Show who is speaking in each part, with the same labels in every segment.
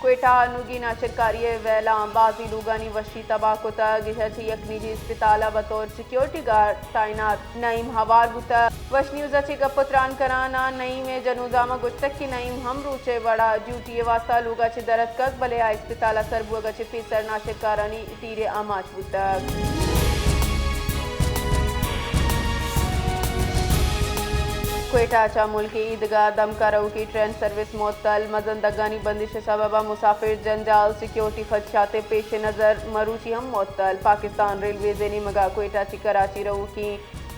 Speaker 1: क्वेटा नुगी नाशरकारी वेला बाजी लुगानी वशी तबाह कोता गिशची एक निजी अस्पताल बतौर सिक्योरिटी गार्ड तैनात नईम हवार बुता वश न्यूज़ गपुत्रान कराना नईम जनूजामा गुश्तक की नईम हम रूचे बड़ा ड्यूटी वास्ता लुगा चे दरद कक भले आ अस्पताल सरबुआ चे फीसर नाशरकारानी तीरे आमाच बुता क्वेटा चा मुल्क ईदगाह दमकारों की ट्रेन सर्विस मुअत्तल मजन दगानी बंदिश सबबा मुसाफिर जंजाल सिक्योरिटी खदशात पेश नज़र मरूची हम मुअत्तल पाकिस्तान रेलवे जेनी मगा क्वेटा ची कराची रऊ की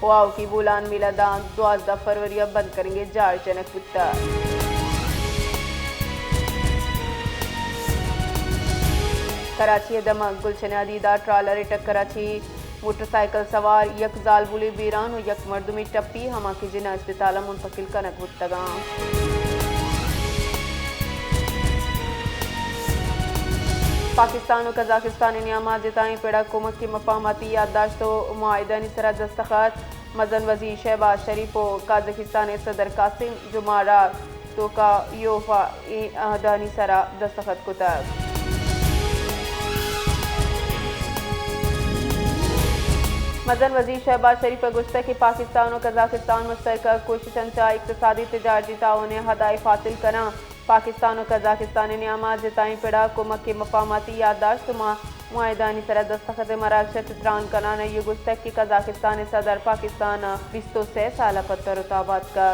Speaker 1: वाव की बुलान मिलादान 12 फरवरी बंद करेंगे जार जनक पुत्ता कराची दमक गुलशन अदीदा ट्रालर टक कराची मोटरसाइकिल सवार यक जाल बुले बीरान और यक मर्दमी टप्पी हमा की जिना अस्पताल मुंतकिल कनक बुतगा पाकिस्तान और कजाकिस्तान नियामा जिताई पेड़ा कुमक की मफाहमती याददाश्त मुआहिदा निसरा दस्तखत मजन वजीर शहबाज शरीफ और काजकिस्तान सदर कासिम जुमारा तो का योफा अहदानी सरा दस्तखत कुतब मजन वजीर शहबाज शरीफ गुश्ता कि पाकिस्तान और कजाकिस्तान मुश्तरका कोशिशन चा इक्तसादी तजारती ताउन हदायफ हासिल करा पाकिस्तान और कजाकिस्तान नियामा जिताई पिड़ा कुमक के मफाहमती याददाश्त मुआहिदानी सरा दस्तखत मराकश चित्रान कराना ये गुश्ता कि कजाकिस्तान सदर पाकिस्तान 23 साल पत्तर उताबाद का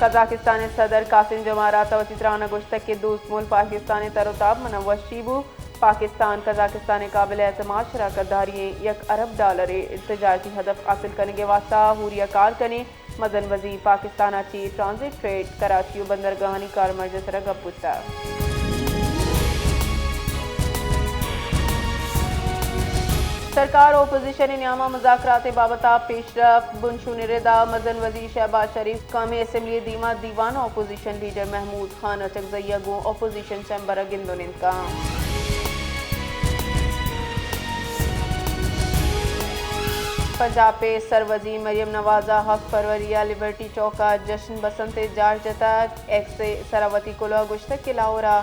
Speaker 1: कजाकिस्तान सदर कासिम जमारात व चित्राना गुश्तक के दोस्त मुल्क पाकिस्तान तरोताब मनव्वज शीबू पाकिस्तान कजाकिस्तान काबिल एतमाद शराकत दारी $1 अरब तजारती हदफ हासिल करने के वास्ता हुरिया कार कने मजन वजीर पाकिस्तान ची ट्रांजिट ट्रेड कराची बंदरगाहनी कार मर्ज सरा गपुता सरकार ओपोजिशन नियामा मुज़ाकरात बाबता पेशरफ बुनशुन रिदा मजन वजीर शहबाज शरीफ कामी असम्बली दीमा दीवान ओपोजिशन लीडर महमूद खान अचकजैया गो ओपोजिशन चैम्बर गिंदोनिन का पंजाब पे सरवजी मरियम नवाजा 7 फरवरी लिबर्टी चौका जश्न बसंत जार जतक एक्स सरावती कुला गुश्तक के लाहौरा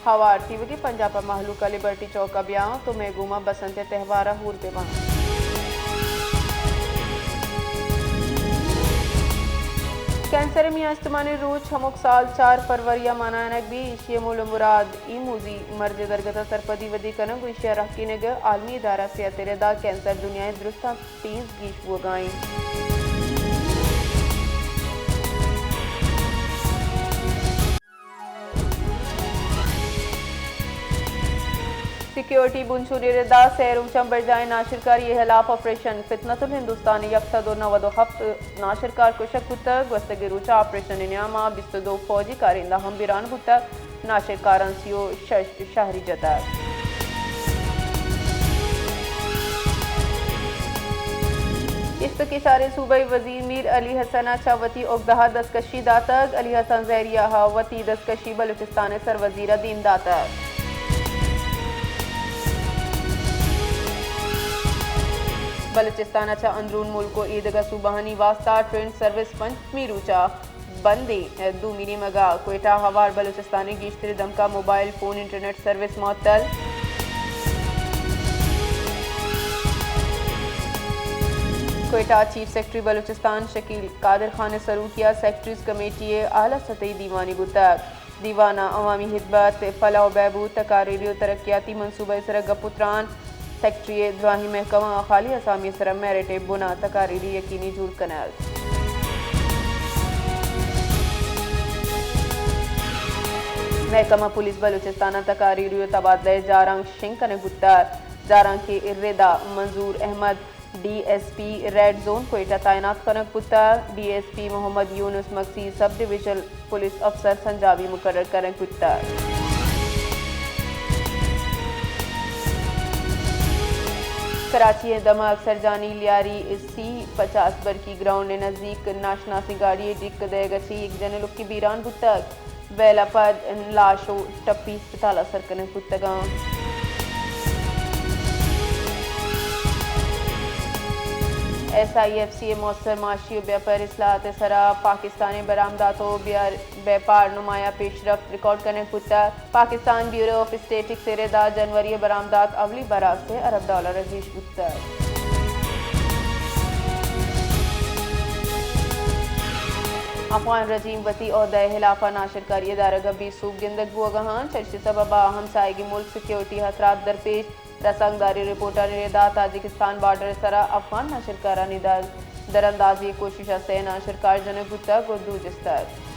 Speaker 1: हवार तीवगी पंजाब महलू का लिबर्टी चौका ब्याह तो मेगुमा बसंत त्यौहार हूर पे वहाँ कैंसर में इस्तेमानी रूज हमक साल 4 फरवरी मनानक भी इशिय मूल मुराद ई मूजी मर्ज दरगता सरपदी वदी कनक इशिया रखी नग आलमी इदारा से अतरदा कैंसर दुनिया दुरुस्ता 30 गीश वो गाई सिक्योरिटी बुनशुरी रिदा सैरूम चंबर जाए नाशिरकारी खिलाफ ऑपरेशन फितनतुल हिंदुस्तानी यकसदो नवदो हफ्त नाशिरकार कुशक पुतक वस्तगी रूचा ऑपरेशन नियामा 22 फौजी कारिंदा हम बिरान पुतक नाशिरकारान सियो शहरी जतक इस के इशारे सूबाई वजीर मीर अली हसन चावती उगदहा दस्तकशी दातक अली हसन जहरिया हावती दस्तकशी बलूचिस्तान सर वजीर दीन दातक बलूचिस्तान अंदरून मुल्क ईदगा सुबहानी वास्ता ट्रेन सर्विस पंचमी रूचा बंदे दूमिनी मगा क्वेटा हवार बलूचिस्तानी गिश्तरी दमका मोबाइल फोन इंटरनेट सर्विस मुअत्तल क्वेटा चीफ सेक्रेटरी बलूचिस्तान शकील कादिर खान ने सरू किया सेक्रेटरीज कमेटी आला सतही दीवानी गुतक दीवाना अवामी हिदमत फलाह बहबूद तकारीरी तरक्याती मनसूबा सर गपुत्रान सेक्रेटरी द्वाही महकमा खाली असामी सर मेरिट बुना तकारीरी यकीनी जुड़ कनाल महकमा पुलिस बलूचिस्तान तकारीरी तबादले जारंग सिंह कने गुत्ता जारंग के इर्रेदा Manzoor Ahmed DSP red zone Quetta तैनात कनक पुत्ता DSP Mohammad Yunus Maksi sub divisional police अफसर संजाबी मुकर्रर कनक पुत्ता कराची दमा अक्सर जानी लियारी C50 बरकी ग्राउंड ने नज़दीक नाशनासी गाड़ी डिक दे गसी एक जने लोग की बीरान पुतक वेलापद लाशो टप्पी अस्पताल असर कने पुतगा SIFC मौसर माशी व्यापार इसलाहत सरा पाकिस्तानी बरामदात व्यापार नुमाया पेशरफ रिकॉर्ड करने पुता पाकिस्तान ब्यूरो ऑफ स्टेटिक्स सेरेदा जनवरी बरामदात अवली बराज से अरब डॉलर अजीज उत्तर अफगान रजीम वती और हिलाफा नाशर कारी इदारा गबी सूब गिंदक बुगहान चर्च सबबा हमसायगी मुल्क सिक्योरिटी खतरात दरपेश रसंगदारी रिपोर्टर निदा ताजिकिस्तान बॉर्डर सरा अफगान नाशरकारा निदा दरअंदाजी कोशिश से नाशरकार जनक गुत्ता गुर्दू जिस्तर